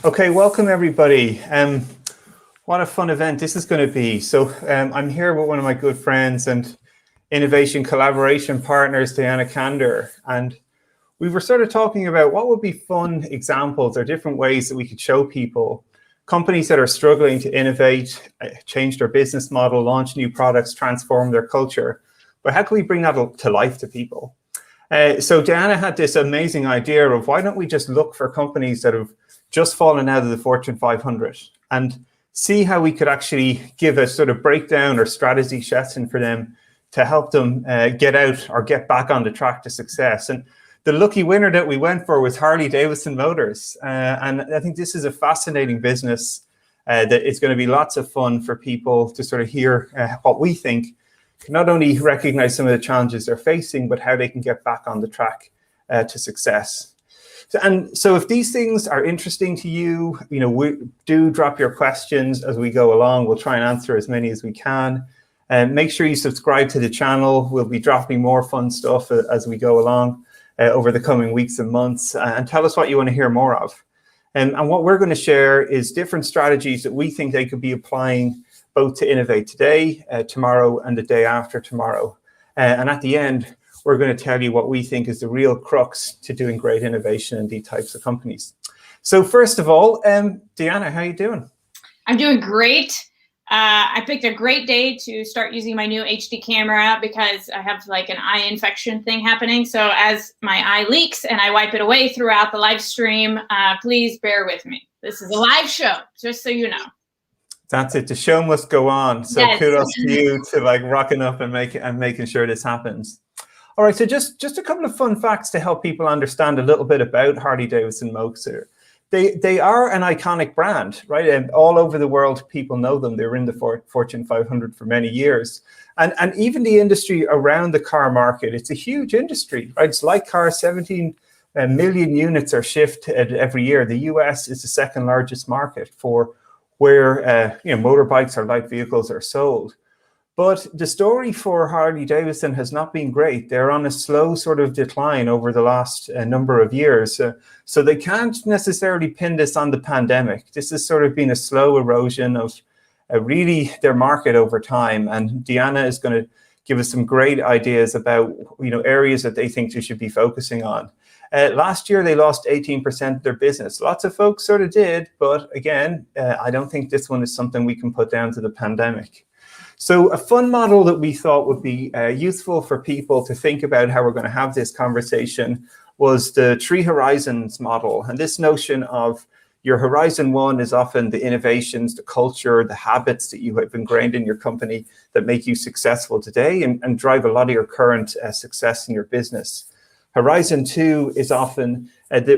Okay, welcome everybody. What a fun event this is going to be. So I'm here with one of my good friends and innovation collaboration partners, Diana Kander, and we were sort of talking about what would be fun examples or different ways that we could show people companies that are struggling to innovate, change their business model, launch new products, transform their culture. But how can we bring that to life to people? So Diana had this amazing idea of why don't we just look for companies that have just fallen out of the Fortune 500 and see how we could actually give a sort of breakdown or strategy session for them to help them get out or get back on the track to success. And the lucky winner that we went for was Harley-Davidson Motors. And I think this is a fascinating business that it's going to be lots of fun for people to sort of hear what we think can not only recognize some of the challenges they're facing, but how they can get back on the track to success. So if these things are interesting to you, do drop your questions as we go along. We'll try and answer as many as we can. And make sure you subscribe to the channel. We'll be dropping more fun stuff as we go along over the coming weeks and months. And tell us what you want to hear more of. And what we're going to share is different strategies that we think they could be applying both to innovate today, tomorrow, and the day after tomorrow. And at the end, we're going to tell you what we think is the real crux to doing great innovation in these types of companies. So first of all, Diana, how are you doing? I'm doing great. I picked a great day to start using my new HD camera because I have like an eye infection thing happening. So as my eye leaks and I wipe it away throughout the live stream, please bear with me. This is a live show, just so you know. That's it. The show must go on. So yes. Kudos to you to like rocking up and making sure this happens. All right, so just a couple of fun facts to help people understand a little bit about Harley-Davidson Motors. They are an iconic brand, right? And all over the world, people know them. They were in the Fortune 500 for many years. And even the industry around the car market, it's a huge industry, right? It's like cars, 17 million units are shipped every year. The US is the second largest market for where motorbikes or light vehicles are sold. But the story for Harley-Davidson has not been great. They're on a slow sort of decline over the last number of years. So they can't necessarily pin this on the pandemic. This has sort of been a slow erosion of really their market over time. And Diana is going to give us some great ideas about areas that they think they should be focusing on. Last year, they lost 18% of their business. Lots of folks sort of did. But again, I don't think this one is something we can put down to the pandemic. So a fun model that we thought would be useful for people to think about how we're going to have this conversation was the 3 horizons model. And this notion of your horizon 1 is often the innovations, the culture, the habits that you have ingrained in your company that make you successful today and drive a lot of your current success in your business. Horizon 2 is often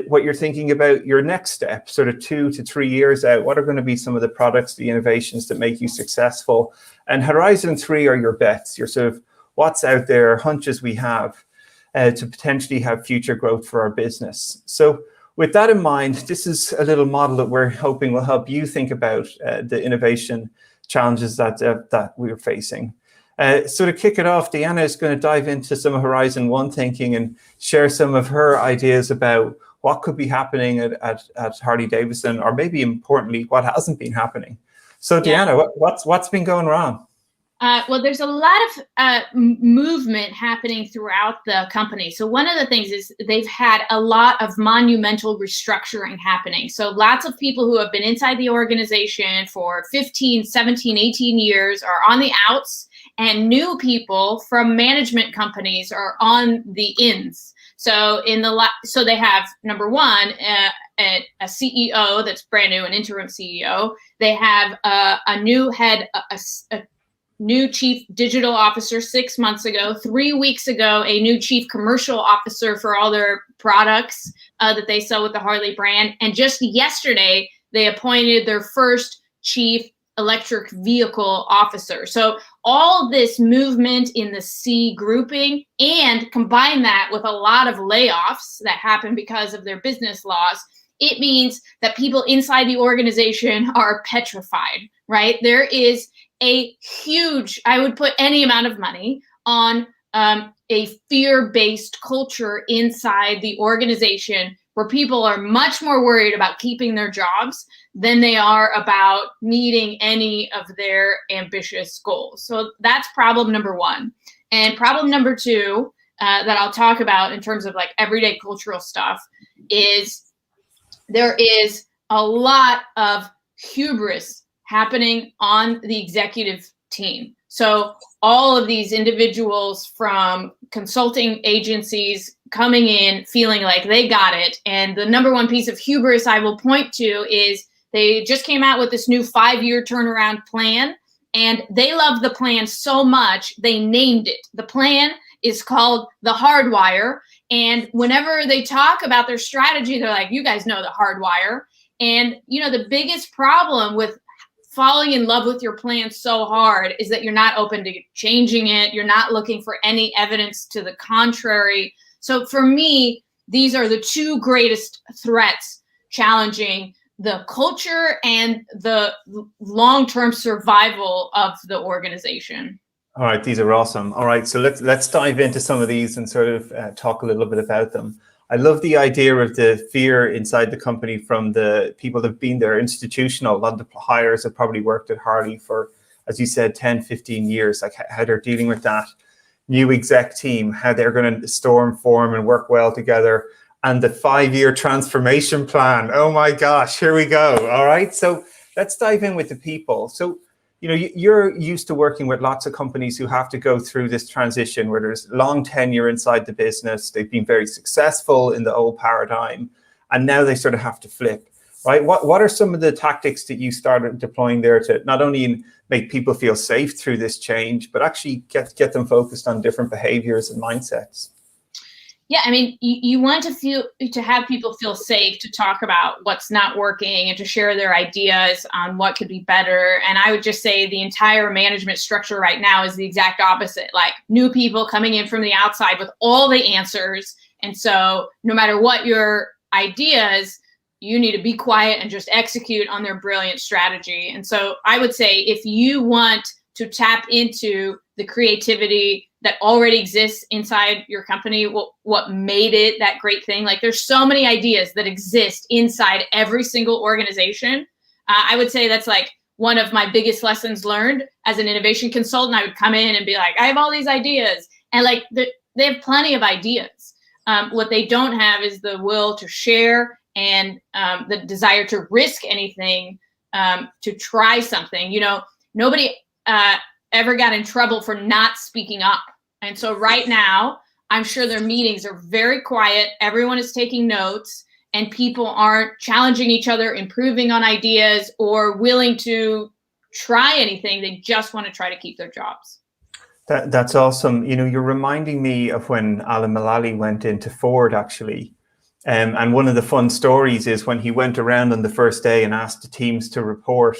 what you're thinking about your next step, sort of 2 to 3 years out. What are going to be some of the products, the innovations that make you successful? And Horizon 3 are your bets, your sort of what's out there, hunches we have to potentially have future growth for our business. So with that in mind, this is a little model that we're hoping will help you think about the innovation challenges that we're facing. So to kick it off, Diana is going to dive into some of Horizon 1 thinking and share some of her ideas about what could be happening at Harley-Davidson, or maybe importantly, what hasn't been happening. So Diana, what's been going wrong? Well, there's a lot of movement happening throughout the company. So one of the things is they've had a lot of monumental restructuring happening. So lots of people who have been inside the organization for 15, 17, 18 years are on the outs, and new people from management companies are on the ins. So so they have, number one, a CEO that's brand new, an interim CEO. They have a new head, a new chief digital officer 6 months ago. 3 weeks ago, a new chief commercial officer for all their products that they sell with the Harley brand. And just yesterday, they appointed their first chief electric vehicle officer. So all this movement in the C grouping, and combine that with a lot of layoffs that happen because of their business laws, it means that people inside the organization are petrified, right? There is a huge, I would put any amount of money on a fear-based culture inside the organization where people are much more worried about keeping their jobs than they are about meeting any of their ambitious goals. So that's problem number one. And problem number two that I'll talk about in terms of like everyday cultural stuff is there is a lot of hubris happening on the executive team. So all of these individuals from consulting agencies coming in feeling like they got it. And the number one piece of hubris I will point to is they just came out with this new 5-year turnaround plan, and they love the plan so much they named it. The plan is called the Hardwire. And whenever they talk about their strategy, they're like, you guys know the Hardwire. And, you know, the biggest problem with falling in love with your plan so hard is that you're not open to changing it. You're not looking for any evidence to the contrary. So for me, these are the two greatest threats challenging the culture and the long-term survival of the organization. All right, these are awesome. All right, so let's dive into some of these and sort of talk a little bit about them. I love the idea of the fear inside the company from the people that have been there, institutional. A lot of the hires have probably worked at Harley for, as you said, 10, 15 years, like how they're dealing with that new exec team, how they're going to form and work well together. And the 5-year transformation plan. Oh my gosh, here we go. All right, so let's dive in with the people. So, you know, you're used to working with lots of companies who have to go through this transition where there's long tenure inside the business. They've been very successful in the old paradigm, and now they sort of have to flip, right? What are some of the tactics that you started deploying there to not only make people feel safe through this change, but actually get them focused on different behaviors and mindsets? Yeah, I mean, you want to have people feel safe to talk about what's not working and to share their ideas on what could be better. And I would just say the entire management structure right now is the exact opposite, like new people coming in from the outside with all the answers. And so no matter what your ideas, you need to be quiet and just execute on their brilliant strategy. And so I would say if you want to tap into the creativity that already exists inside your company, what made it that great thing. Like there's so many ideas that exist inside every single organization. I would say that's like one of my biggest lessons learned as an innovation consultant. I would come in and be like, I have all these ideas. And like they have plenty of ideas. What they don't have is the will to share and the desire to risk anything, to try something. You know, nobody ever got in trouble for not speaking up. And so right now, I'm sure their meetings are very quiet. Everyone is taking notes and people aren't challenging each other, improving on ideas, or willing to try anything. They just want to try to keep their jobs. That's awesome. You know, you're reminding me of when Alan Mulally went into Ford, actually. And one of the fun stories is when he went around on the first day and asked the teams to report.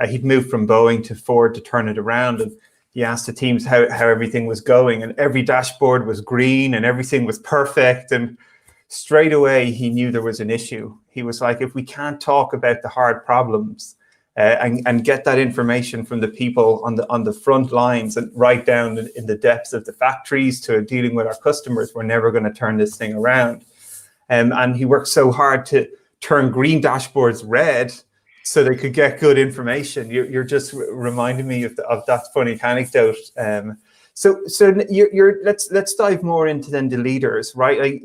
He'd moved from Boeing to Ford to turn it around, and he asked the teams how everything was going, and every dashboard was green and everything was perfect. And straight away, he knew there was an issue. He was like, if we can't talk about the hard problems and get that information from the people on the front lines and right down in the depths of the factories to dealing with our customers, we're never going to turn this thing around. And he worked so hard to turn green dashboards red so they could get good information. You're just reminding me of that funny anecdote. So let's dive more into then the leaders, right? Like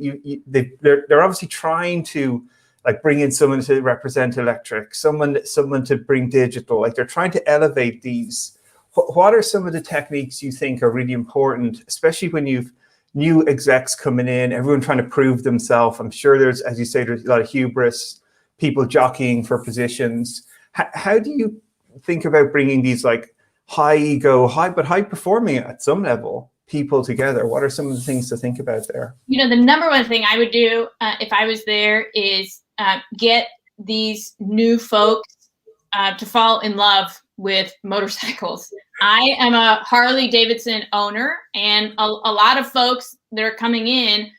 they're obviously trying to like bring in someone to represent electric, someone to bring digital. Like they're trying to elevate these. What are some of the techniques you think are really important, especially when you've new execs coming in, everyone trying to prove themselves? I'm sure there's, as you say, there's a lot of hubris, people jockeying for positions. How do you think about bringing these like high ego, but high performing at some level people together? What are some of the things to think about there? You know, the number one thing I would do if I was there is get these new folks to fall in love with motorcycles. I am a Harley-Davidson owner, and a lot of folks that are coming in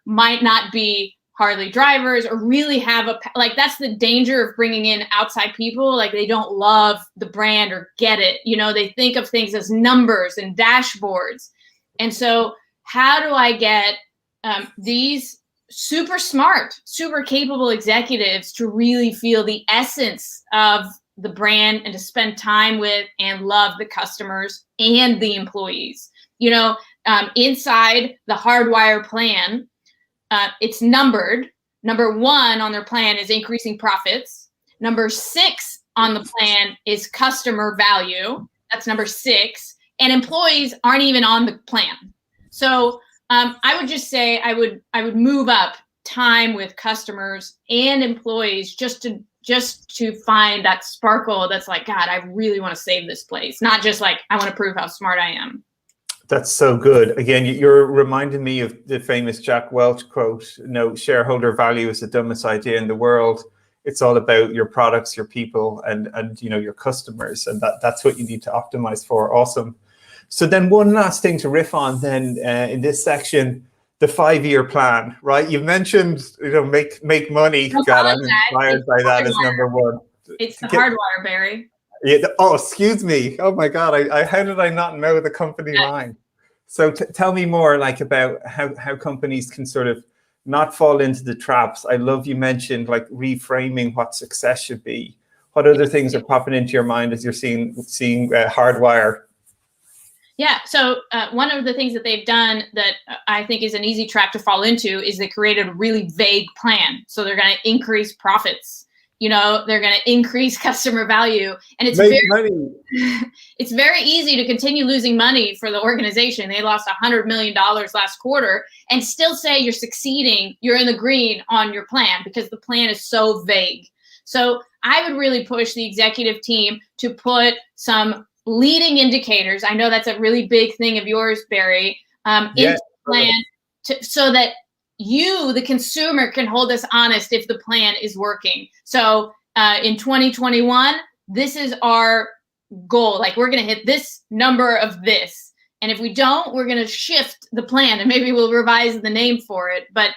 might not be Harley drivers or really have that's the danger of bringing in outside people. Like they don't love the brand or get it. You know, they think of things as numbers and dashboards. And so how do I get these super smart, super capable executives to really feel the essence of the brand and to spend time with and love the customers and the employees. You know, inside the Hardwire plan, it's numbered. Number 1 on their plan is increasing profits. Number 6 on the plan is customer value. That's number 6. And employees aren't even on the plan. So I would just say I would move up time with customers and employees just to find that sparkle that's like, God, I really want to save this place. Not just like, I want to prove how smart I am. That's so good. Again, you're reminding me of the famous Jack Welch quote, shareholder value is the dumbest idea in the world. It's all about your products, your people, and your customers. And that's what you need to optimize for. Awesome. So then one last thing to riff on then in this section, the 5-year plan, right? You mentioned, make money. God, I'm inspired by that as number 1. It's the Hardwire, Barry. Yeah. Oh, excuse me. Oh my God. How did I not know the company line? So tell me more about how companies can sort of not fall into the traps. I love you mentioned reframing what success should be. What other things are popping into your mind as you're seeing Hardwire? Yeah. So one of the things that they've done that I think is an easy trap to fall into is they created a really vague plan. So they're going to increase profits. They're going to increase customer value, and it's it's very easy to continue losing money for the organization. They lost $100 million last quarter and still say you're succeeding. You're in the green on your plan because the plan is so vague. So I would really push the executive team to put some leading indicators. I know that's a really big thing of yours, Barry, into the plan so that you, the consumer, can hold us honest if the plan is working. So in 2021, this is our goal. We're going to hit this number of this. And if we don't, we're going to shift the plan, and maybe we'll revise the name for it. But,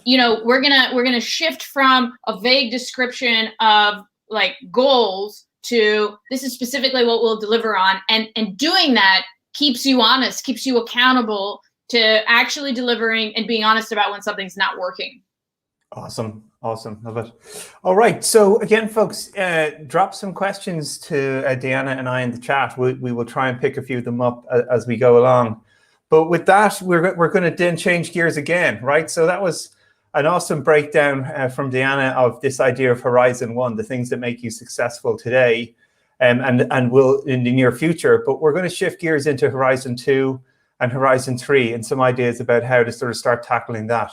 we're going to shift from a vague description of goals to this is specifically what we'll deliver on. And doing that keeps you honest, keeps you accountable to actually delivering and being honest about when something's not working. Awesome. Love it. All right. So again, folks, drop some questions to Deanna and I in the chat. We will try and pick a few of them up as we go along. But with that, we're going to then change gears again, right? So that was an awesome breakdown from Deanna of this idea of Horizon 1, the things that make you successful today and will in the near future. But we're going to shift gears into Horizon 2 and Horizon 3 and some ideas about how to sort of start tackling that.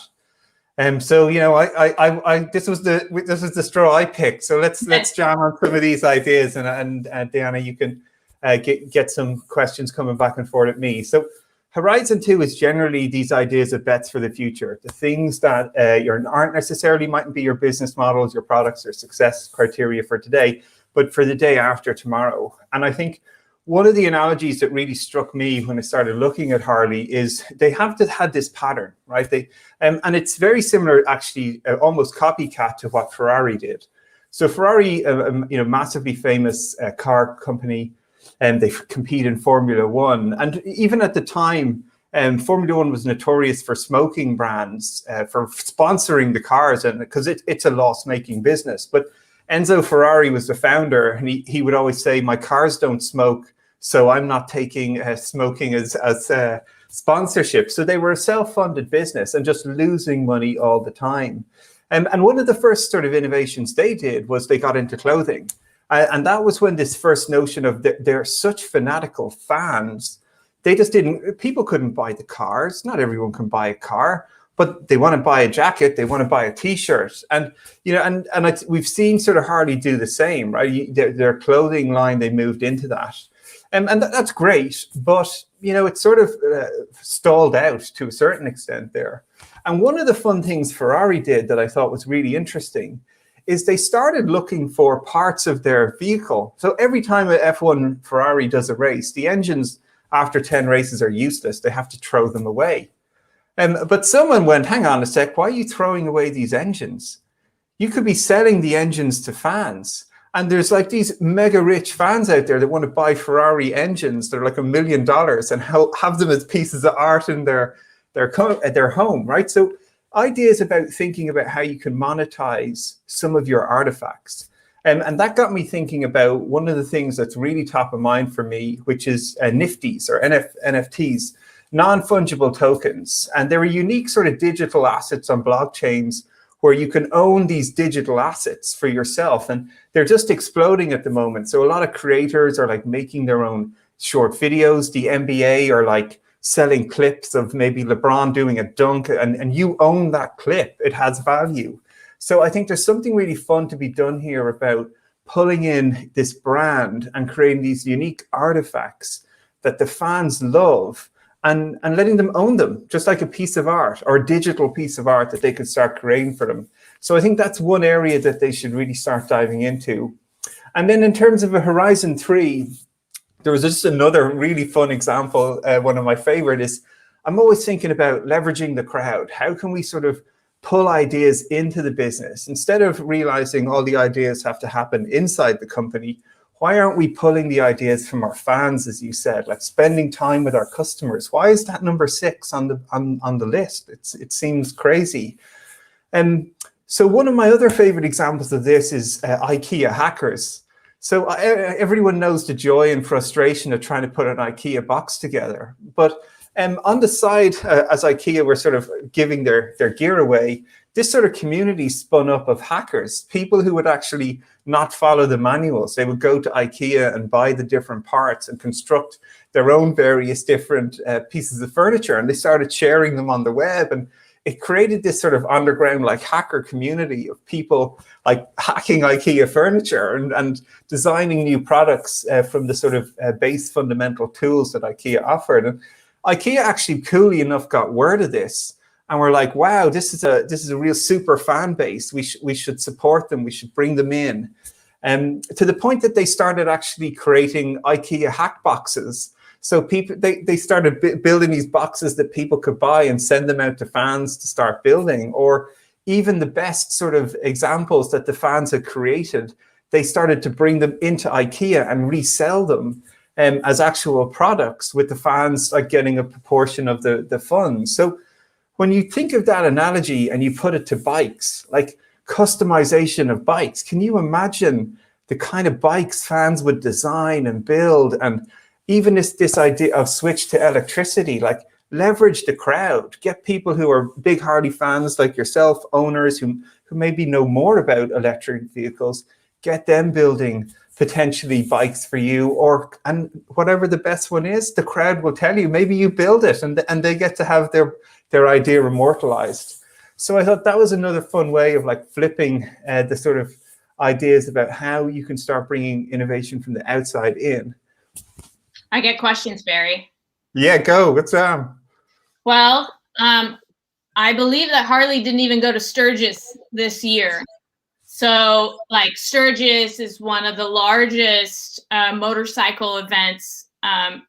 So this was the straw I picked. So let's jam on some of these ideas and Deanna, you can get some questions coming back and forth at me. So Horizon 2 is generally these ideas of bets for the future, the things that aren't necessarily mightn't be your business models, your products, or success criteria for today, but for the day after tomorrow. And I think one of the analogies that really struck me when I started looking at Harley is they have had this pattern, right? And it's very similar, actually, almost copycat to what Ferrari did. So Ferrari, massively famous car company, and they compete in Formula One. And even at the time, Formula One was notorious for smoking brands, for sponsoring the cars, and because it's a loss-making business. But Enzo Ferrari was the founder, and he would always say, "My cars don't smoke, so I'm not taking smoking as sponsorship." So they were a self-funded business and just losing money all the time. And one of the first sort of innovations they did was they got into clothing. And that was when this first notion of they're such fanatical fans, people couldn't buy the cars. Not everyone can buy a car, but they want to buy a jacket, they want to buy a t-shirt. And, we've seen sort of Harley do the same, right? Their clothing line, they moved into that. And that's great, but, it sort of stalled out to a certain extent there. And one of the fun things Ferrari did that I thought was really interesting is they started looking for parts of their vehicle. So every time an F1 Ferrari does a race, the engines after 10 races are useless. They have to throw them away. But someone went, hang on a sec, why are you throwing away these engines? You could be selling the engines to fans. And there's these mega rich fans out there that want to buy Ferrari engines. They're $1 million and have them as pieces of art in their home, right? So ideas about thinking about how you can monetize some of your artifacts. And that got me thinking about one of the things that's really top of mind for me, which is NFTs or NFTs, non-fungible tokens. And they're a unique sort of digital assets on blockchains where you can own these digital assets for yourself. And they're just exploding at the moment. So a lot of creators are like making their own short videos. The NBA are like selling clips of maybe LeBron doing a dunk, and you own that clip. It has value. So I think there's something really fun to be done here about pulling in this brand and creating these unique artifacts that the fans love and letting them own them, just like a piece of art or a digital piece of art that they could start creating for them. So I think that's one area that they should really start diving into. And then in terms of a Horizon 3, there was just another really fun example. One of my favorite is, I'm always thinking about leveraging the crowd. How can we sort of pull ideas into the business? Instead of realizing all the ideas have to happen inside the company, why aren't we pulling the ideas from our fans, as you said, like spending time with our customers? Why is that number 6 on the list? It seems crazy. So one of my other favorite examples of this is IKEA hackers. So everyone knows the joy and frustration of trying to put an IKEA box together. But on the side, as IKEA were sort of giving their gear away, this sort of community spun up of hackers, people who would actually not follow the manuals. They would go to IKEA and buy the different parts and construct their own various different pieces of furniture. And they started sharing them on the web. And it created this sort of underground like hacker community of people like hacking IKEA furniture and designing new products from the sort of base fundamental tools that IKEA offered. And IKEA actually coolly enough got word of this, and we're like, wow, this is a real super fan base. We should support them. We should bring them in. To the point that they started actually creating IKEA hack boxes. So people they started building these boxes that people could buy and send them out to fans to start building. Or even the best sort of examples that the fans had created, they started to bring them into IKEA and resell them as actual products, with the fans like getting a proportion of the funds. So when you think of that analogy and you put it to bikes, like customization of bikes, can you imagine the kind of bikes fans would design and build? And even this idea of switch to electricity, like leverage the crowd, get people who are big Harley fans like yourself, owners who maybe know more about electric vehicles, get them building potentially bikes for you, and whatever the best one is, the crowd will tell you, maybe you build it, and they get to have their idea immortalized. So I thought that was another fun way of like flipping the sort of ideas about how you can start bringing innovation from the outside in. I get questions, Barry. Yeah, go. What's Well, I believe that Harley didn't even go to Sturgis this year. So like Sturgis is one of the largest motorcycle events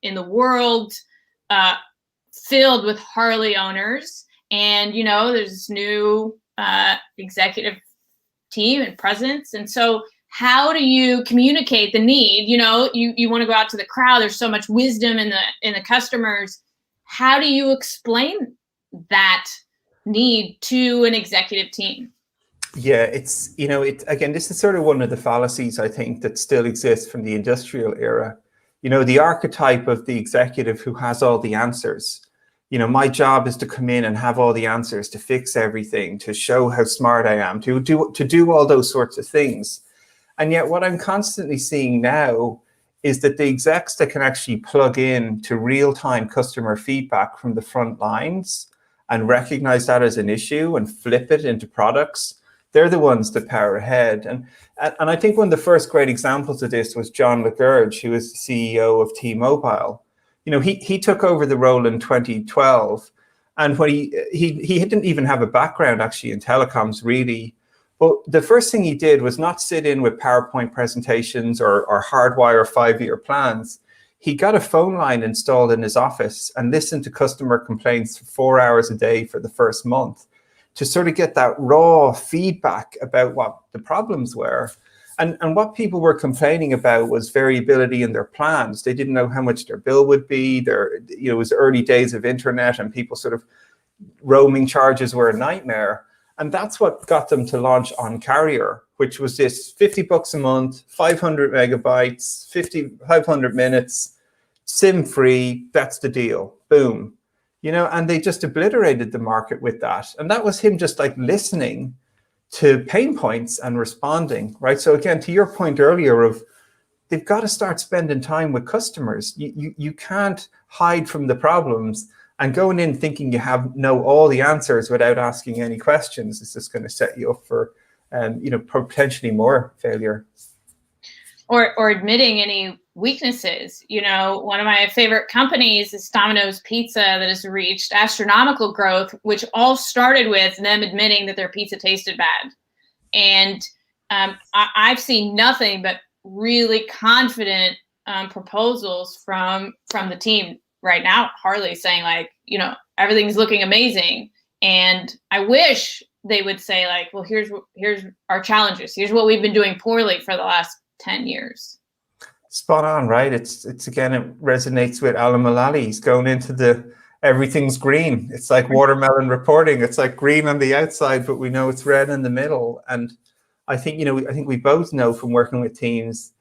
in the world, filled with Harley owners. And, you know, there's this new executive team and presence. And so how do you communicate the need? You know, you want to go out to the crowd. There's so much wisdom in the customers. How do you explain that need to an executive team? Yeah, it's, you know, again, this is sort of one of the fallacies, I think, that still exists from the industrial era. You know, the archetype of the executive who has all the answers. You know, my job is to come in and have all the answers, to fix everything, to show how smart I am, to do all those sorts of things. And yet what I'm constantly seeing now is that the execs that can actually plug in to real-time customer feedback from the front lines and recognize that as an issue and flip it into products, they're the ones that power ahead. And I think one of the first great examples of this was John LaGurge, who was the CEO of T-Mobile. You know, he took over the role in 2012, and when he didn't even have a background actually in telecoms really. But the first thing he did was not sit in with PowerPoint presentations or hardwire 5-year plans. He got a phone line installed in his office and listened to customer complaints for 4 hours a day for the first month, to sort of get that raw feedback about what the problems were. And what people were complaining about was variability in their plans. They didn't know how much their bill would be. You know, it was early days of internet, and people sort of roaming charges were a nightmare. And that's what got them to launch On Carrier, which was this $50 a month, 500 megabytes, 500 minutes, SIM free. That's the deal. Boom. You know, and they just obliterated the market with that. And that was him just like listening to pain points and responding, right? So again, to your point earlier of they've got to start spending time with customers. You can't hide from the problems, and going in thinking you know all the answers without asking any questions is just going to set you up for, you know, potentially more failure. Or admitting any weaknesses. You know, one of my favorite companies is Domino's Pizza, that has reached astronomical growth, which all started with them admitting that their pizza tasted bad. And I've seen nothing but really confident proposals from the team right now. Harley saying like, you know, everything's looking amazing. And I wish they would say like, well, here's our challenges. Here's what we've been doing poorly for the last 10 years. Spot on, right? It's again, it resonates with Alan Mulally. He's going into the everything's green. It's like watermelon reporting. It's like green on the outside, but we know it's red in the middle. And I think, you know, I think we both know from working with teams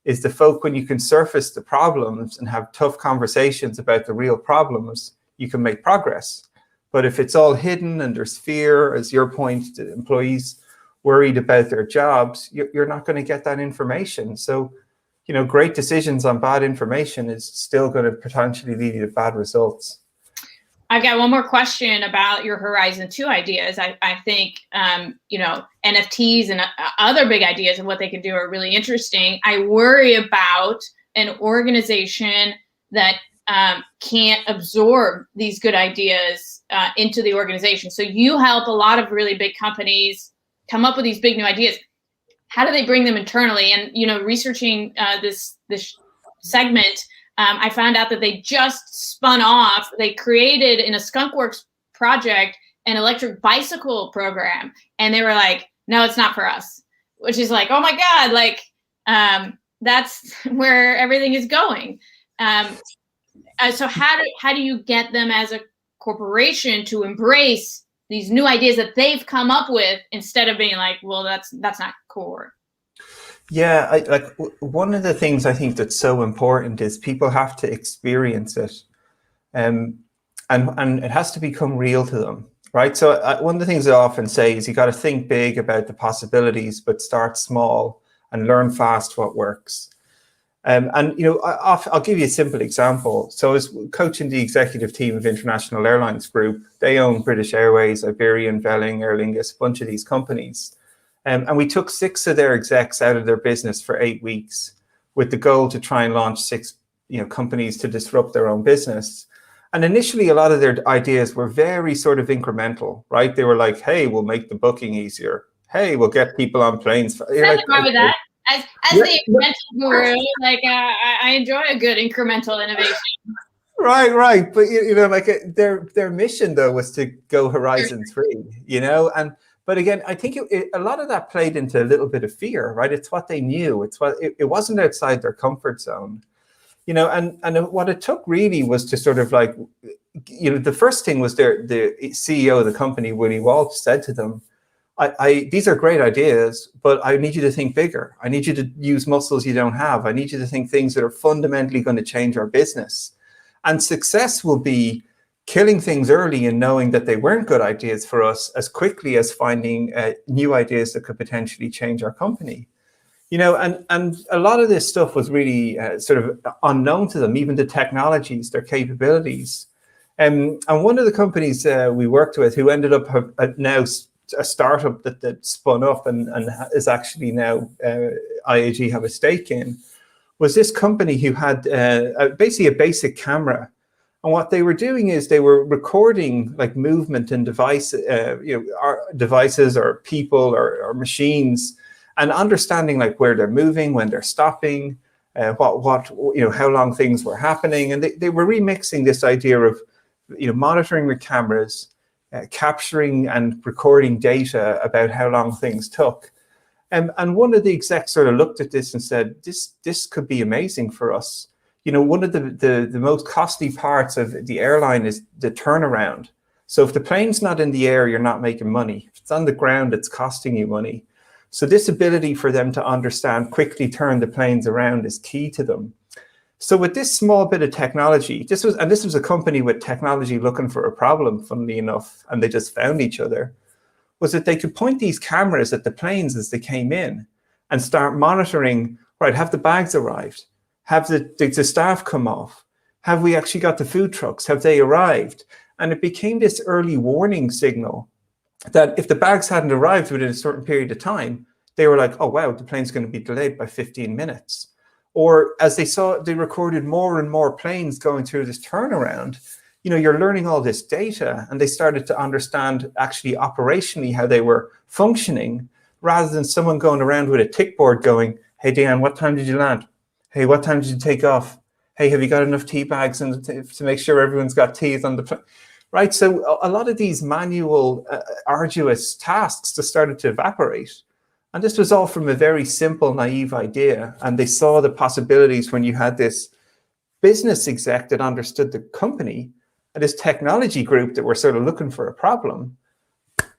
is the folk, when you can surface the problems and have tough conversations about the real problems, you can make progress. But if it's all hidden and there's fear, as your point, the employees worried about their jobs, you're not going to get that information. So, you know, great decisions on bad information is still going to potentially lead you to bad results. I've got one more question about your Horizon 2 ideas. I think, you know, NFTs and other big ideas and what they can do are really interesting. I worry about an organization that can't absorb these good ideas into the organization. So you help a lot of really big companies come up with these big new ideas. How do they bring them internally? And, you know, researching this segment, I found out that they just spun off, they created in a skunkworks project, an electric bicycle program. And they were like, no, it's not for us, which is like, oh my God, like that's where everything is going. So how do you get them as a corporation to embrace these new ideas that they've come up with instead of being like, well, that's not core? Yeah, like one of the things I think that's so important is people have to experience it, and it has to become real to them, right? So one of the things I often say is you got to think big about the possibilities, but start small and learn fast what works. And you know, I'll give you a simple example. So I was coaching the executive team of International Airlines Group. They own British Airways, Iberian, Vueling, Aer Lingus, a bunch of these companies. And we took 6 of their execs out of their business for 8 weeks with the goal to try and launch 6, you know, companies to disrupt their own business. And initially, a lot of their ideas were very sort of incremental, right? They were like, hey, we'll make the booking easier. Hey, we'll get people on planes. Nothing wrong with that. As the incremental guru, like I enjoy a good incremental innovation. Right. But, you know, like their mission, though, was to go Horizon 3, you know, But again, I think a lot of that played into a little bit of fear, right? It's what they knew. It wasn't outside their comfort zone, you know. And what it took really was to sort of like, you know, the first thing was the CEO of the company, Willie Walsh, said to them, these are great ideas, but I need you to think bigger. I need you to use muscles you don't have. I need you to think things that are fundamentally going to change our business. And success will be killing things early and knowing that they weren't good ideas for us as quickly as finding new ideas that could potentially change our company. You know, and a lot of this stuff was really sort of unknown to them, even the technologies, their capabilities. And one of the companies we worked with who ended up now a startup that spun up and is actually now IAG have a stake in, was this company who had basically a basic camera. And what they were doing is they were recording like movement and devices or people or machines, and understanding like where they're moving, when they're stopping, what you know, how long things were happening. And they were remixing this idea of, you know, monitoring with cameras, capturing and recording data about how long things took. And one of the execs sort of looked at this and said, this could be amazing for us. You know, one of the most costly parts of the airline is the turnaround. So if the plane's not in the air, you're not making money. If it's on the ground, it's costing you money. So this ability for them to understand, quickly turn the planes around is key to them. So with this small bit of technology, this was a company with technology looking for a problem, funnily enough, and they just found each other, was that they could point these cameras at the planes as they came in and start monitoring, right, have the bags arrived? Have the staff come off? Have we actually got the food trucks? Have they arrived? And it became this early warning signal that if the bags hadn't arrived within a certain period of time, they were like, oh, wow, the plane's going to be delayed by 15 minutes. Or as they recorded more and more planes going through this turnaround, you're learning all this data, and they started to understand actually operationally how they were functioning, rather than someone going around with a tick board going, hey, Dan, what time did you land? Hey, what time did you take off? Hey, have you got enough tea bags to make sure everyone's got teas on the plane? Right, so a lot of these manual, arduous tasks just started to evaporate. And this was all from a very simple, naive idea. And they saw the possibilities when you had this business exec that understood the company and this technology group that were sort of looking for a problem.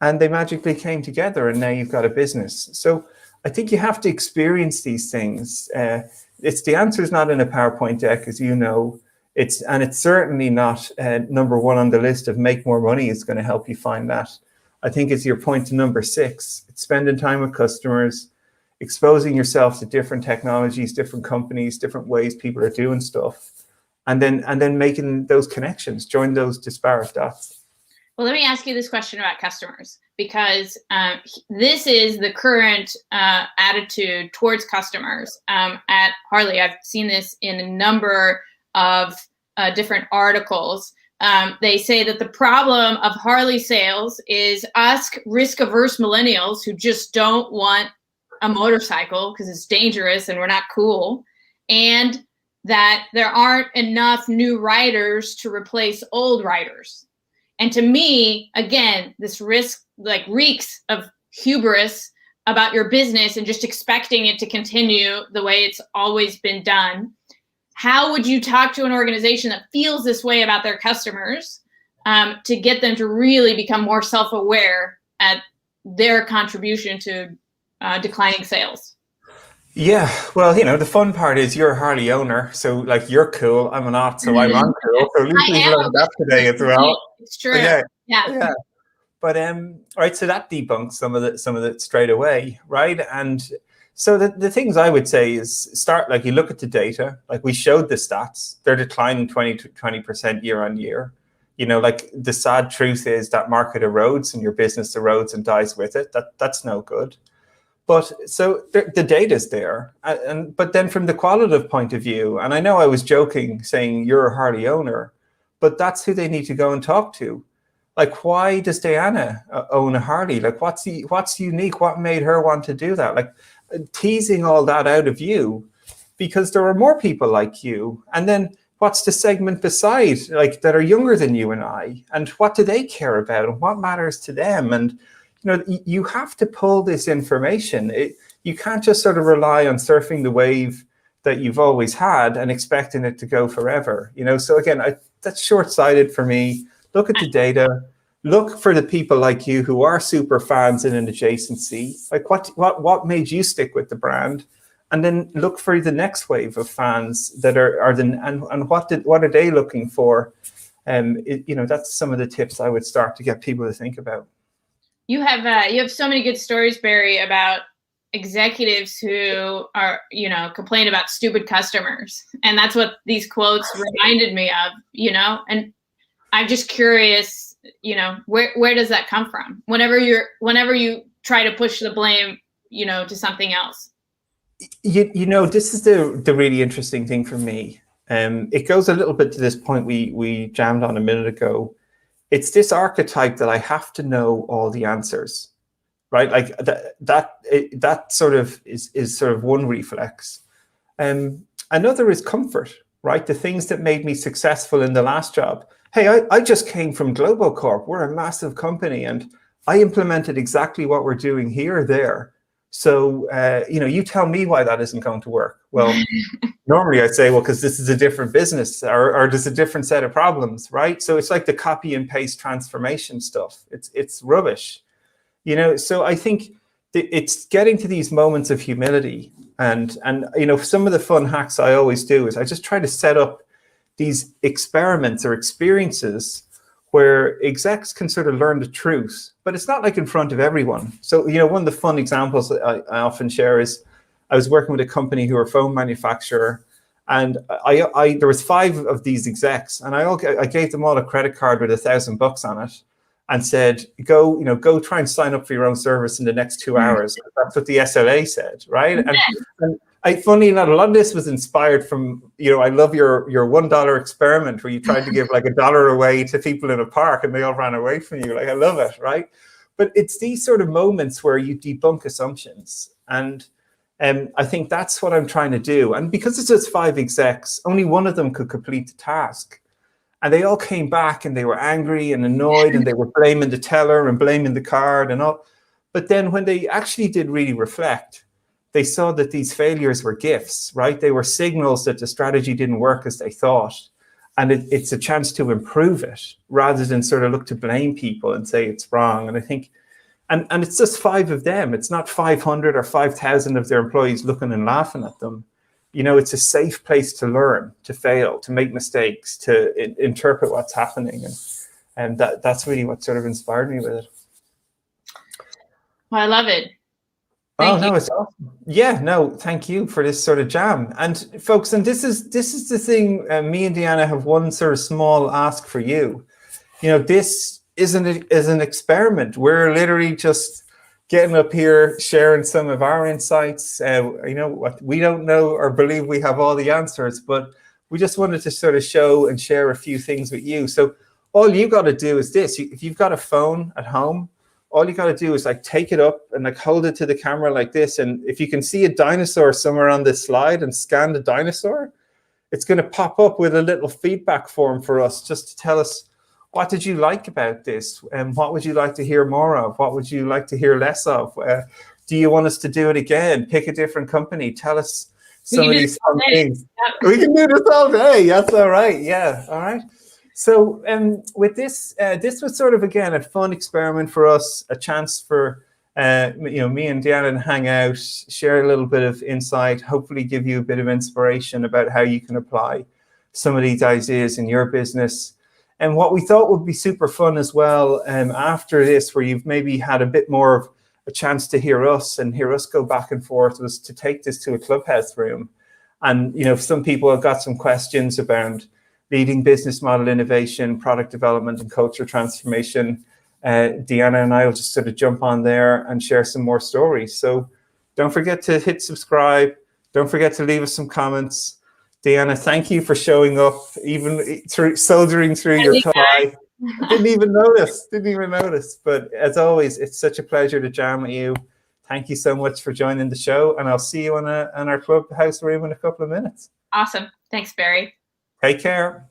And they magically came together, and now you've got a business. So I think you have to experience these things. The answer is not in a PowerPoint deck, as you know. It's certainly not number one on the list of make more money is going to help you find that. I think it's your point to number 6. It's spending time with customers, exposing yourself to different technologies, different companies, different ways people are doing stuff, and then making those connections, join those disparate dots. Well, let me ask you this question about customers, because this is the current attitude towards customers at Harley. I've seen this in a number of different articles. They say that the problem of Harley sales is us risk-averse millennials who just don't want a motorcycle because it's dangerous and we're not cool, and that there aren't enough new riders to replace old riders. And to me, again, this reeks of hubris about your business and just expecting it to continue the way it's always been done. How would you talk to an organization that feels this way about their customers to get them to really become more self-aware at their contribution to declining sales? Yeah, well, the fun part is you're a Harley owner, so you're cool. I'm not, so I'm uncool. So at least we've learned that today as well. It's true. So yeah. But right, so that debunks some of it straight away, right? And so the things I would say is start, you look at the data, we showed the stats, they're declining 20% year on year. The sad truth is that market erodes and your business erodes and dies with it. That's no good. But so the data's there. But then from the qualitative point of view, and I know I was joking saying you're a Harley owner, but that's who they need to go and talk to. Why does Diana own a Harley? What's unique? What made her want to do that? Teasing all that out of you, because there are more people like you. And then what's the segment beside, that are younger than you and I? And what do they care about? And what matters to them? And you have to pull this information. You can't just sort of rely on surfing the wave that you've always had and expecting it to go forever. So again, that's short-sighted for me. Look at the data. Look for the people like you who are super fans in an adjacency. What made you stick with the brand? And then look for the next wave of fans that and what are they looking for? That's some of the tips I would start to get people to think about. You have so many good stories, Barry, about executives who are, complain about stupid customers. And that's what these quotes reminded me of, and I'm just curious, where does that come from? Whenever you try to push the blame, to something else. This is the really interesting thing for me. It goes a little bit to this point we jammed on a minute ago. It's this archetype that I have to know all the answers, right? That sort of is sort of one reflex. Another is comfort, right? The things that made me successful in the last job. Hey, I just came from Global Corp. We're a massive company, and I implemented exactly what we're doing here or there. So, you tell me why that isn't going to work. Well, normally I'd say, well, because this is a different business, or there's a different set of problems, right? So it's like the copy and paste transformation stuff. It's rubbish, So I think it's getting to these moments of humility, and some of the fun hacks I always do is I just try to set up these experiments or experiences where execs can sort of learn the truth, but it's not like in front of everyone. So, one of the fun examples that I often share is I was working with a company who are a phone manufacturer, and there was 5 of these execs, and I gave them all a credit card with $1,000 on it, and said, go try and sign up for your own service in the next 2 hours. That's what the SLA said, right? And funny enough, a lot of this was inspired from, I love your $1 experiment where you tried to give like $1 away to people in a park and they all ran away from you. Like, I love it, right? But it's these sort of moments where you debunk assumptions. And I think that's what I'm trying to do. And because it's just 5 execs, only one of them could complete the task. And they all came back and they were angry and annoyed and they were blaming the teller and blaming the card and all. But then when they actually did really reflect, they saw that these failures were gifts, right? They were signals that the strategy didn't work as they thought. And it's a chance to improve it rather than sort of look to blame people and say it's wrong. And I think, and it's just 5 of them. It's not 500 or 5,000 of their employees looking and laughing at them. It's a safe place to learn, to fail, to make mistakes, to interpret what's happening. And that's really what sort of inspired me with it. Well, I love it. Thank you. It's awesome. Yeah, no, thank you for this sort of jam. And folks, and this is the thing, me and Deanna have one sort of small ask for you. This isn't an experiment. We're literally just getting up here, sharing some of our insights. What we don't know or believe we have all the answers, but we just wanted to sort of show and share a few things with you. So all you got to do is this. If you've got a phone at home, all you got to do is like take it up and like hold it to the camera like this. And if you can see a dinosaur somewhere on this slide and scan the dinosaur, it's going to pop up with a little feedback form for us just to tell us, what did you like about this? And what would you like to hear more of? What would you like to hear less of? Do you want us to do it again? Pick a different company. Tell us some of these fun things. We can do this all day. That's all right. Yeah. All right. So with this, this was sort of, again, a fun experiment for us, a chance for, me and Deanna to hang out, share a little bit of insight, hopefully give you a bit of inspiration about how you can apply some of these ideas in your business. And what we thought would be super fun as well, after this, where you've maybe had a bit more of a chance to hear us and hear us go back and forth, was to take this to a clubhouse room. And, some people have got some questions about leading business model innovation, product development, and culture transformation. Deanna and I will just sort of jump on there and share some more stories. So don't forget to hit subscribe. Don't forget to leave us some comments. Deanna, thank you for showing up, even soldiering through your tie. Didn't even notice. But as always, it's such a pleasure to jam with you. Thank you so much for joining the show. And I'll see you on our clubhouse room in a couple of minutes. Awesome. Thanks, Barry. Take care.